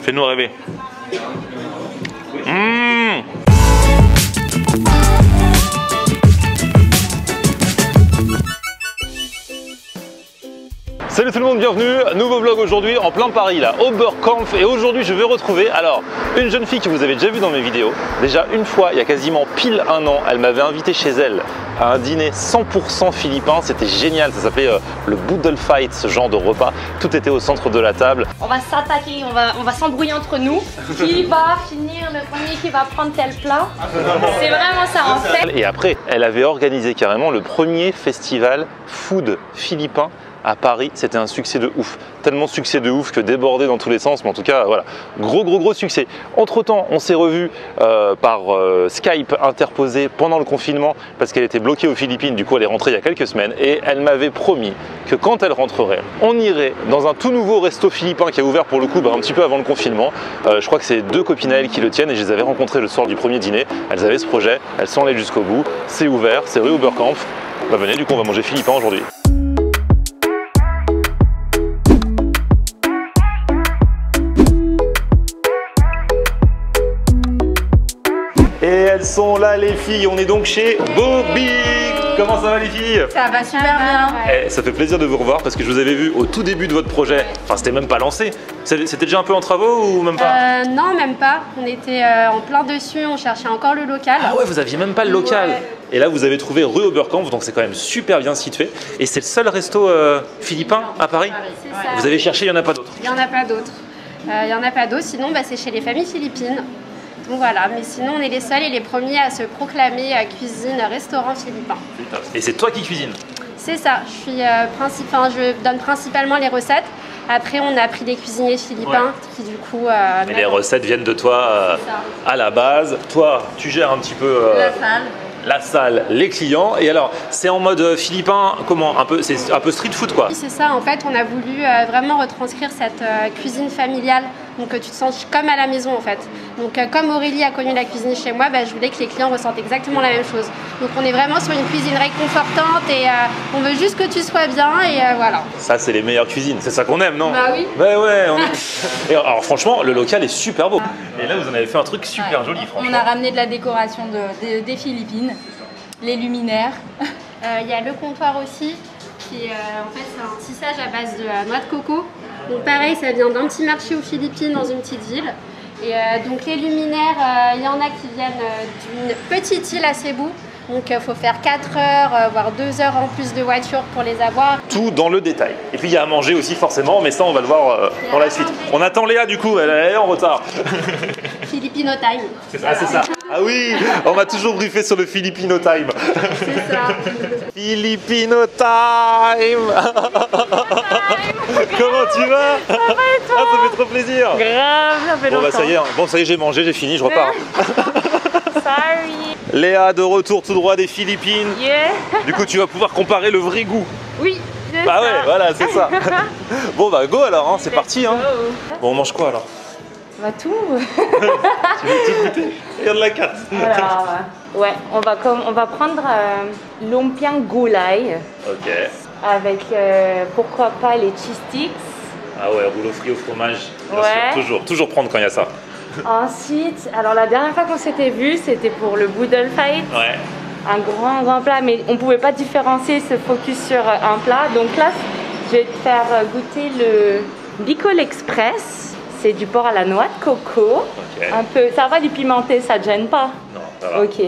Fais-nous rêver. Salut tout le monde, bienvenue, nouveau vlog aujourd'hui en plein Paris là, Oberkampf, et aujourd'hui je vais retrouver une jeune fille que vous avez déjà vue dans mes vidéos. Déjà une fois, il y a quasiment pile un an, elle m'avait invité chez elle à un dîner 100% philippin, c'était génial, ça s'appelait le Boodle Fight, ce genre de repas, tout était au centre de la table. On va s'attaquer, on va s'embrouiller entre nous, qui va finir le premier, qui va prendre tel plat, c'est vraiment ça en fait. Et après, elle avait organisé carrément le premier festival food philippin à Paris, c'était un succès de ouf. Tellement succès de ouf que débordé dans tous les sens, mais en tout cas, voilà, gros succès. Entre temps, on s'est revus par Skype interposé pendant le confinement parce qu'elle était bloquée aux Philippines, du coup elle est rentrée il y a quelques semaines et elle m'avait promis que quand elle rentrerait, on irait dans un tout nouveau resto philippin qui a ouvert pour le coup un petit peu avant le confinement. Je crois que c'est deux copines à elle qui le tiennent et je les avais rencontrées le soir du premier dîner. Elles avaient ce projet, elles sont allées jusqu'au bout, c'est ouvert, c'est rue Oberkampf. Bah venez, du coup on va manger philippin aujourd'hui. Et elles sont là les filles, on est donc chez Bobby. Comment ça va les filles? Ça va super bien. Ouais. Ça fait plaisir de vous revoir parce que je vous avais vu au tout début de votre projet, enfin c'était même pas lancé, c'était déjà un peu en travaux ou même pas? Non, même pas, on était en plein dessus, on cherchait encore le local. Ah ouais, vous aviez même pas le local. Ouais. Et là vous avez trouvé rue Oberkampf, donc c'est quand même super bien situé. Et c'est le seul resto philippin à Paris? C'est ça. Vous avez cherché, il n'y en a pas d'autres? Il n'y en a pas d'autres. Il n'y en a pas d'autres, sinon c'est chez les familles philippines. Donc voilà, mais sinon on est les seuls et les premiers à se proclamer cuisine-restaurant philippin. Et c'est toi qui cuisines? C'est ça, je donne principalement les recettes. Après on a pris des cuisiniers philippins qui du coup... Mais les recettes viennent de toi à la base. Toi, tu gères un petit peu... la salle, les clients. Et alors, c'est en mode philippin, comment? C'est un peu street food quoi? Oui, c'est ça. En fait, on a voulu vraiment retranscrire cette cuisine familiale. Donc, tu te sens comme à la maison en fait. Donc, comme Aurélie a connu la cuisine chez moi, je voulais que les clients ressentent exactement la même chose. Donc, on est vraiment sur une cuisine réconfortante et on veut juste que tu sois bien et voilà. Ça, c'est les meilleures cuisines. C'est ça qu'on aime, non? Bah oui. Ouais, ouais. Et alors, franchement, le local est super beau. Et là, vous en avez fait un truc super joli, franchement. On a ramené de la décoration des Philippines. Les luminaires. Il y a le comptoir aussi, qui est en fait c'est un tissage à base de noix de coco. Donc pareil, ça vient d'un petit marché aux Philippines dans une petite ville. Et donc les luminaires, il y en a qui viennent d'une petite île à Cebu. Donc il faut faire 4 heures, voire 2 heures en plus de voiture pour les avoir. Tout dans le détail. Et puis il y a à manger aussi forcément, mais ça on va le voir dans la suite. On attend Léa du coup, elle est en retard. Filipino time. C'est ça, c'est ça. Ah oui, on m'a toujours briefé sur le Filipino time. C'est ça. Filipino time. Comment tu vas? Ça va et toi? Ah, ça fait trop plaisir. Grave, ça fait longtemps. Bon ça y est, j'ai mangé, j'ai fini, je repars. Sorry. Léa de retour tout droit des Philippines. Yeah. Du coup tu vas pouvoir comparer le vrai goût. Oui, c'est Bah ça. ouais, voilà, c'est ça. Bon bah go alors, hein, c'est parti. Hein. Bon, on mange quoi alors? On va tout. Tu veux tout goûter? Regarde la carte. Alors, ouais, on va prendre l'ompiang gulay Ok. avec pourquoi pas les cheese sticks. Ah ouais, rouleau frit au fromage. Bien Ouais. sûr, toujours prendre quand il y a ça. Ensuite, alors la dernière fois qu'on s'était vu, c'était pour le Boodle Fight. Ouais. Un grand plat, mais on pouvait pas différencier, se focus sur un plat. Donc là, je vais te faire goûter le Bicol Express. C'est du porc à la noix de coco. Ok. Un peu, ça va du pimenté, ça te gêne pas? Non, ça va. Ok.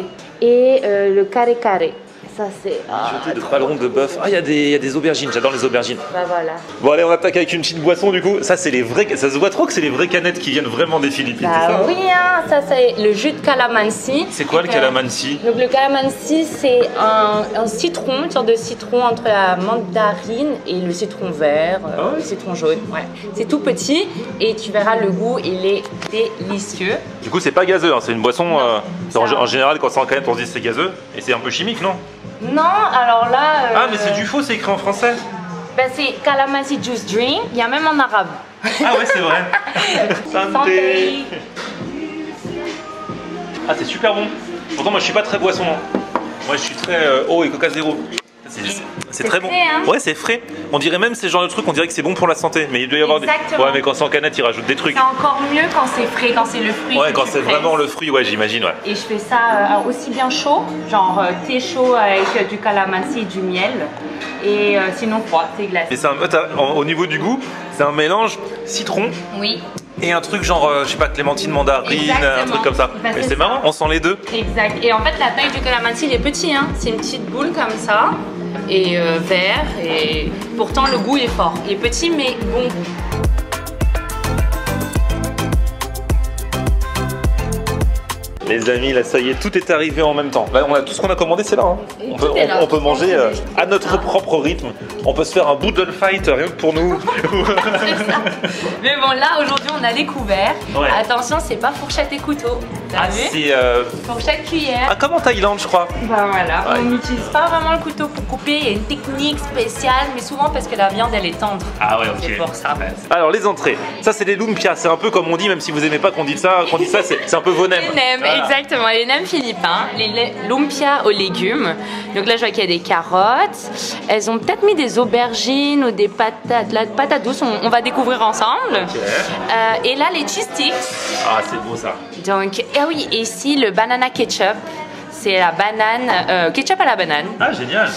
Et le carré carré. Ça c'est. Jeté de ballons de bœuf. Ah, il y a des aubergines, j'adore les aubergines. Bah voilà. Bon, allez, on attaque avec une petite boisson du coup. Ça, c'est les vrais. Ça se voit trop que c'est les vraies canettes qui viennent vraiment des Philippines, c'est ça? Bah oui, hein, ça c'est le jus de calamansi. C'est quoi le calamansi? Donc le calamansi c'est un citron, une sorte de citron entre la mandarine et le citron vert, le citron jaune. Ouais. C'est tout petit et tu verras le goût, il est délicieux. Du coup, c'est pas gazeux, hein, c'est une boisson. En général, quand c'est en canette, on se dit c'est gazeux. Et c'est un peu chimique, non? Non, alors là... Ah, mais c'est du faux, c'est écrit en français. Ben c'est calamansi juice drink, il y a même en arabe. Ah ouais, c'est vrai. Santé. Ah, c'est super bon. Pourtant, moi, je suis pas très boisson. Hein. Moi, je suis très eau et coca zéro. C'est très bon. frais, hein. Ouais, c'est frais. On dirait même ces genres de trucs, on dirait que c'est bon pour la santé. Mais il doit y avoir Exactement. Ouais, mais quand c'est en canette, ils rajoutent des trucs. C'est encore mieux quand c'est frais, quand c'est le fruit. Ouais, que quand tu c'est presses. vraiment le fruit, ouais, j'imagine, ouais. Et je fais ça aussi bien chaud, genre thé chaud avec du calamansi et du miel. Et sinon froid, c'est glacé. Et c'est au niveau du goût, c'est un mélange citron Oui, et un truc genre, je sais pas, clémentine, mandarine, Exactement. un truc comme ça. Bah, Et c'est c'est marrant, on sent les deux. exact. Et en fait, la taille du calamansi, il est petit, hein. C'est une petite boule comme ça, et vert, et pourtant le goût est fort. Il est petit, mais bon goût. Les amis, là ça y est, tout est arrivé en même temps. Là, on a tout ce qu'on a commandé, c'est là. Hein. Et On tout peut, est là. on peut manger à notre propre rythme. On peut se faire un boodle fight rien que pour nous. Mais bon, là, aujourd'hui, on a les couverts. Ouais. Attention, c'est pas fourchette et couteau. T'as vu? c'est Fourchette, cuillère. comme en Thaïlande, je crois. Ben voilà, Ouais. on n'utilise pas vraiment le couteau pour couper, il y a une technique spéciale, mais souvent parce que la viande elle est tendre. Ah ouais, ok. C'est pour ça. Alors les entrées, ça c'est les lumpia, c'est un peu comme on dit, même si vous aimez pas qu'on dise ça, c'est un peu vos nems. Les nems, Voilà. exactement, les nems philippins, les lumpia aux légumes. Donc là je vois qu'il y a des carottes, elles ont peut-être mis des aubergines ou des patates, la patate douce, on va découvrir ensemble. Et là les cheese sticks. Ah c'est beau ça. Donc, ah oui, et ici le banana ketchup. C'est la banane, ketchup à la banane. Ah génial.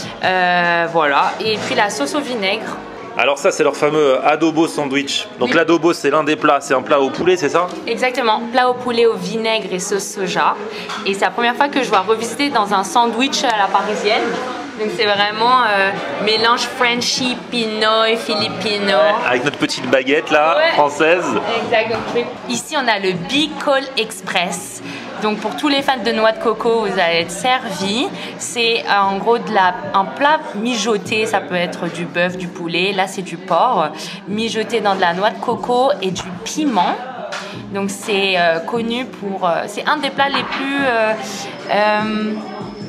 Voilà, et puis la sauce au vinaigre. Alors ça c'est leur fameux adobo sandwich. Donc Oui. l'adobo c'est l'un des plats, c'est un plat au poulet, c'est ça? Exactement, plat au poulet au vinaigre et sauce soja. Et c'est la première fois que je vois revisiter dans un sandwich à la parisienne. Donc c'est vraiment mélange Frenchy, Pinoy, Filipino. Avec notre petite baguette là, Ouais. française. Exact. Donc, ici on a le Big Call Express. Donc pour tous les fans de noix de coco, vous allez être servis. C'est en gros un plat mijoté, ça peut être du bœuf, du poulet, là c'est du porc, mijoté dans de la noix de coco et du piment. Donc c'est connu pour... c'est un des plats les plus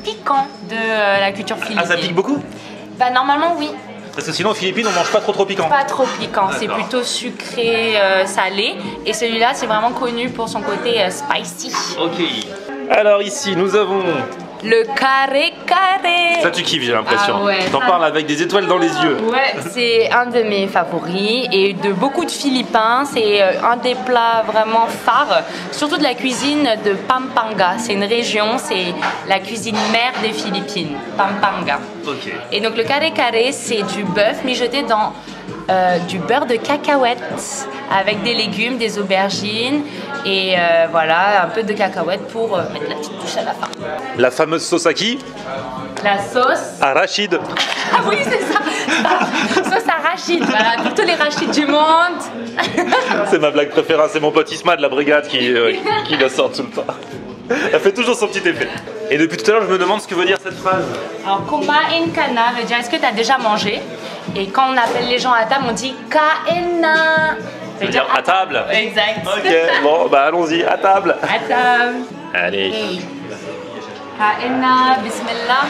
piquants de la culture philippine. Ah ça pique beaucoup? Bah normalement oui. Parce que sinon aux Philippines on mange pas trop piquant. Pas trop piquant, c'est D'accord. plutôt sucré, salé. Et celui-là, c'est vraiment connu pour son côté spicy. Ok. Alors ici nous avons... Le carré carré. Ça tu kiffes j'ai l'impression. Ah ouais, T'en ça- parles avec des étoiles dans les yeux. Ouais, c'est un de mes favoris et de beaucoup de Philippins. C'est un des plats vraiment phares, surtout de la cuisine de Pampanga. C'est une région, c'est la cuisine mère des Philippines, Pampanga. Ok. Et donc le carré carré, c'est du bœuf mijoté dans du beurre de cacahuètes avec des légumes, des aubergines et voilà, un peu de cacahuètes pour mettre la petite touche à la fin. La fameuse sauce à qui? La sauce. Arachide. Ah oui, c'est ça. Sauce arachide. Voilà, pour tous les rachides du monde. C'est ma blague préférée, c'est mon pote Isma de la brigade qui la sort tout le temps. Elle fait toujours son petit effet. Et depuis tout à l'heure, je me demande ce que veut dire cette phrase. Alors, kumain ka na veut dire est-ce que tu as déjà mangé? Et quand on appelle les gens à table, on dit kain na. Ça veut dire à table. Exact. Ok, bon, bah allons-y, à table. À table. Allez. Kain na, bismillah.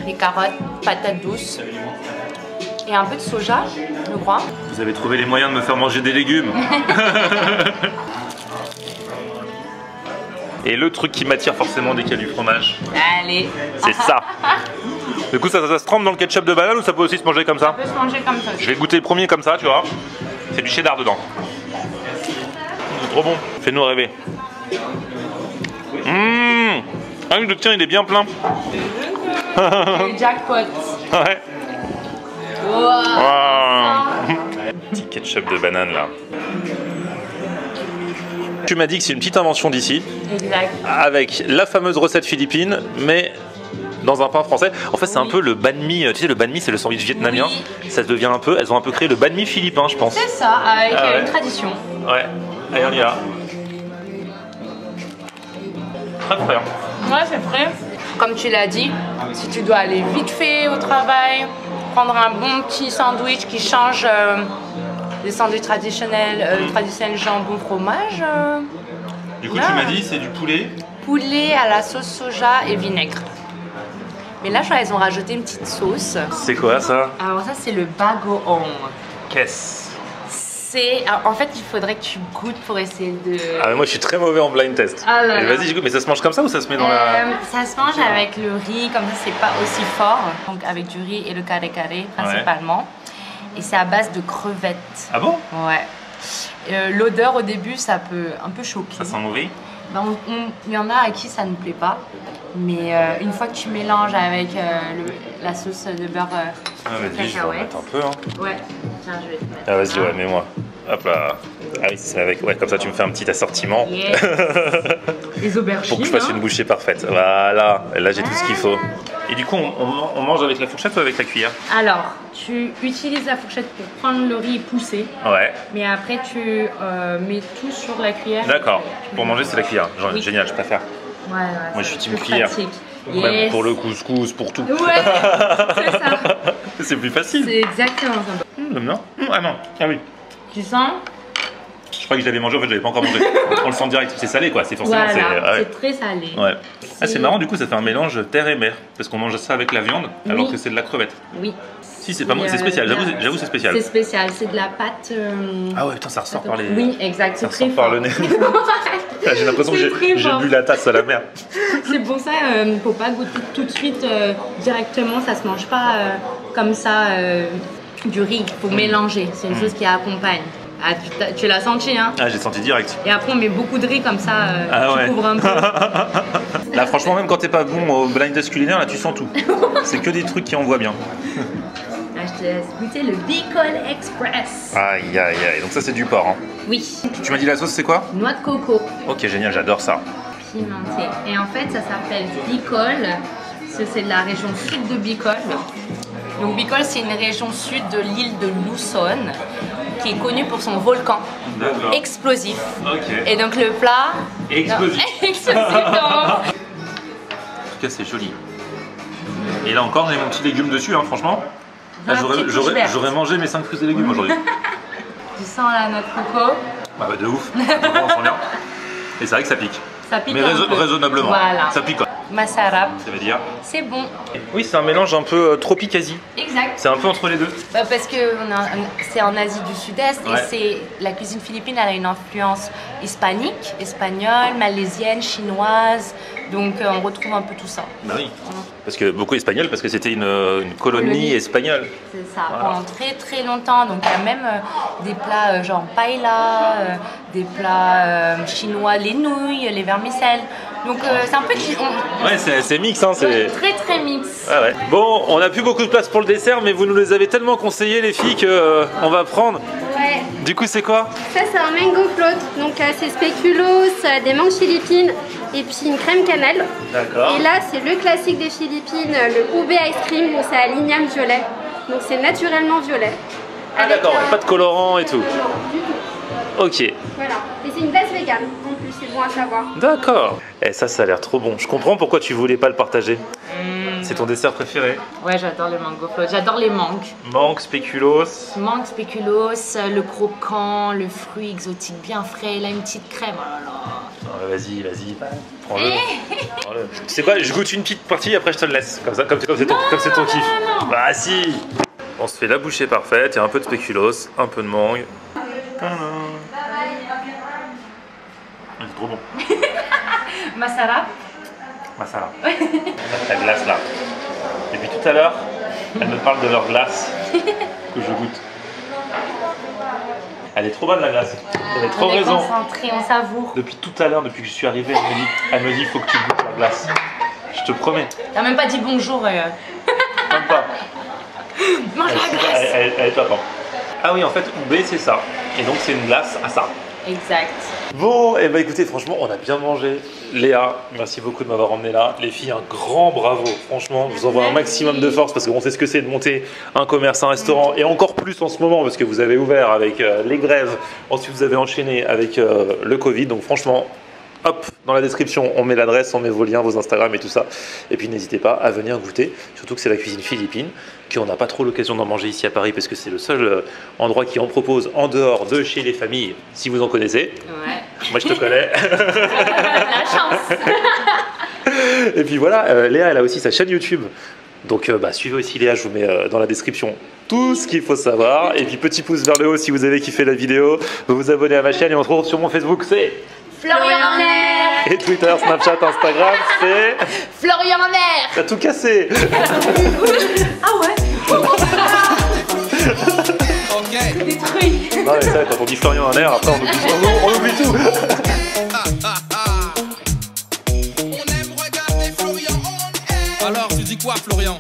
Les carottes, patates douces et un peu de soja, je crois. Vous avez trouvé les moyens de me faire manger des légumes. Et le truc qui m'attire forcément dès qu'il y a du fromage, Allez, c'est ça. Du coup, ça se trempe dans le ketchup de banane ou ça peut aussi se manger comme ça? on peut se manger comme ça. Je vais goûter le premier comme ça, tu vois. C'est du cheddar dedans. C'est trop bon. Fais-nous rêver. Ah oui, le tien, il est bien plein. Le jackpot. Ouais. Wow. Wow. Petit ketchup de banane là. Tu m'as dit que c'est une petite invention d'ici, Exact. avec la fameuse recette philippine, mais dans un pain français. En fait, c'est un peu le banh mi. Tu sais, le banh mi, c'est le sandwich vietnamien. Oui. Ça devient un peu. Elles ont un peu créé le banh mi philippin, je pense. C'est ça, avec Ah ouais. une tradition. Ouais. Allez, on y va. Très frais. Ouais, c'est frais. Comme tu l'as dit, si tu dois aller vite fait au travail, prendre un bon petit sandwich qui change des sandwichs traditionnels, jambon fromage, Du coup, Ouais. tu m'as dit, c'est du poulet. poulet à la sauce soja et vinaigre. Mais là, je crois qu'ils ont rajouté une petite sauce. C'est quoi ça? Alors ça, c'est le bagoong. Qu'est-ce? En fait, il faudrait que tu goûtes pour essayer de... Ah mais moi je suis très mauvais en blind test. Ah là là. Vas-y, je goûte. Mais ça se mange comme ça ou ça se met dans la... Ça se mange avec le riz, comme ça c'est pas aussi fort. Donc avec du riz et le carré principalement. Et c'est à base de crevettes. Ah bon? Ouais. L'odeur au début, ça peut un peu choquer. Ça sent mauvais? Ben, il y en a à qui ça ne plaît pas. Mais une fois que tu mélanges avec la sauce de beurre vas-y, je vais en mettre un peu. Hein. Ouais, tiens, je vais te mettre. Ah vas-y, ouais, mets-moi. Hop là. Ah oui, c'est avec. Ouais, comme ça tu me fais un petit assortiment. Yes. Les aubergines. Pour que je fasse une bouchée parfaite. Voilà. Et là j'ai tout ce qu'il faut. Et du coup, on mange avec la fourchette ou avec la cuillère? Alors, tu utilises la fourchette pour prendre le riz et pousser. Ouais. Mais après, tu mets tout sur la cuillère. D'accord. Pour manger, c'est la cuillère. Genre, Oui. Génial, je préfère. Ouais, Moi, je suis team cuillère. Yes. Même pour le couscous, pour tout. Ouais, c'est ça. C'est plus facile. C'est exactement ça. Non. Ah non. Ah oui. Tu sens? Je crois que je l'avais mangé, en fait, je l'avais pas encore mangé. On le sent direct. C'est salé, quoi. C'est forcément. Voilà, Ouais. c'est très salé. Ouais. Ah, c'est marrant, du coup, ça fait un mélange terre et mer. Parce qu'on mange ça avec la viande, alors Oui. que c'est de la crevette. Oui. Si, c'est pas moi, c'est spécial. J'avoue, c'est spécial. C'est spécial, c'est de la pâte. Ah ouais, putain, ça ressort par les. Oui, exact. Ça C'est très ressort par fort. le nez. J'ai l'impression que C'est très j'ai fort. bu la tasse à la mer. C'est pour ça, faut pas goûter tout de suite directement. Ça se mange pas comme ça du riz. Faut mélanger. C'est une chose qui accompagne. Ah, tu l'as senti, hein? Ah, j'ai senti direct. Et après, on met beaucoup de riz comme ça. Ah tu ouais. couvres un peu. Là, franchement, même quand t'es pas bon au blind test culinaire, là, tu sens tout. C'est que des trucs qui envoient bien. Là, je te laisse goûter le Bicol Express. Aïe, aïe, aïe. Donc ça, c'est du porc. Hein. Oui. Tu m'as dit la sauce, c'est quoi? Noix de coco Ok, génial, j'adore ça. pimentée. Et en fait, ça s'appelle Bicol. parce que c'est de la région sud de Bicol. Donc Bicol, c'est une région sud de l'île de Luzon qui est connue pour son volcan explosif. Ok. Et donc le plat... Explosif. Explosif, non. En tout cas, c'est joli. Et là encore, on a mon petit légume dessus, hein, franchement. Là, j'aurais mangé mes 5 fruits et légumes aujourd'hui. Tu sens la noix de coco? Bah, de ouf. On sent bien. Et c'est vrai que ça pique. Ça pique mais un peu. raisonnablement. Voilà. Ça pique quoi. Masarap. Ça veut dire. C'est bon. Oui, c'est un mélange un peu tropicasi. Exact. C'est un peu entre les deux. Bah parce que c'est en Asie du Sud-Est Ouais. et c'est la cuisine philippine, elle a une influence hispanique, espagnole, malaisienne, chinoise. Donc on retrouve un peu tout ça. Bah oui. Parce que beaucoup espagnol, parce que c'était une colonie espagnole. C'est ça, Voilà. pendant très très longtemps. Donc il y a même des plats genre paella, des plats chinois, les nouilles, les vermicelles. Donc c'est un peu Ouais, c'est mix, hein. C'est très très mix. Ah ouais. Bon, on n'a plus beaucoup de place pour le dessert, mais vous nous les avez tellement conseillés, les filles, que on va prendre. Ouais. Du coup, c'est quoi? Ça, c'est un mango float. Donc, c'est spéculoos, des mangues philippines et puis une crème cannelle. D'accord. Et là, c'est le classique des Philippines, le ube ice cream. Donc, c'est à l'igname violet. Donc, c'est naturellement violet. Ah Avec, d'accord, pas de colorant et tout. Non, du tout. Ok. Voilà. Et c'est une base végane. En plus, c'est bon à savoir. D'accord. Et ça a l'air trop bon. Je comprends pourquoi tu voulais pas le partager. C'est ton dessert préféré? Ouais, j'adore le mango float. J'adore les mangues. Mangue, spéculoos. Mangue, spéculoos, le croquant, le fruit exotique bien frais, là une petite crème. Oh là là. Ah, vas-y, prends-le. Prends-le. Tu sais quoi, je goûte une petite partie, après je te le laisse. Comme ça, comme c'est ton kiff. Bah si. On se fait la bouchée parfaite, il y a un peu de spéculoos, un peu de mangue. Tadam. C'est trop bon. Masara. Masala. La glace là. Depuis tout à l'heure, elle me parle de leur glace que je goûte. Elle est trop bonne la glace. Elle est trop On est raison. concentré, on savoure. Depuis tout à l'heure, depuis que je suis arrivé, elle me dit faut que tu goûtes la glace. Je te promets. T'as même pas dit bonjour. Même pas. Mange la glace. Elle est top. Hein. Ah oui, en fait, Ube c'est ça. Et donc c'est une glace à ça. Exact. Bon, et bah écoutez, franchement, on a bien mangé. Léa, merci beaucoup de m'avoir emmené là. Les filles, un grand bravo. Franchement, je vous envoie un maximum de force parce qu'on sait ce que c'est de monter un commerce, un restaurant et encore plus en ce moment parce que vous avez ouvert avec les grèves. Ensuite, vous avez enchaîné avec le Covid. Donc franchement, hop, dans la description, on met l'adresse, on met vos liens, vos Instagram et tout ça. Et puis n'hésitez pas à venir goûter. Surtout que c'est la cuisine philippine, qu'on n'a pas trop l'occasion d'en manger ici à Paris parce que c'est le seul endroit qui en propose en dehors de chez les familles, si vous en connaissez. Ouais. Moi, je te connais. La chance. Et puis voilà, Léa, elle a aussi sa chaîne YouTube Donc suivez aussi Léa, je vous mets dans la description tout ce qu'il faut savoir. Et puis petit pouce vers le haut si vous avez kiffé la vidéo. Vous vous abonnez à ma chaîne et on se retrouve sur mon Facebook, c'est Florian Mer. Et Twitter, Snapchat, Instagram, c'est Florian Mer. T'as tout cassé. Ah ouais. Ok. Détruit. Non mais ça, quand on dit Florian en air, après on oublie tout. On aime regarder Florian en air. Alors tu dis quoi Florian?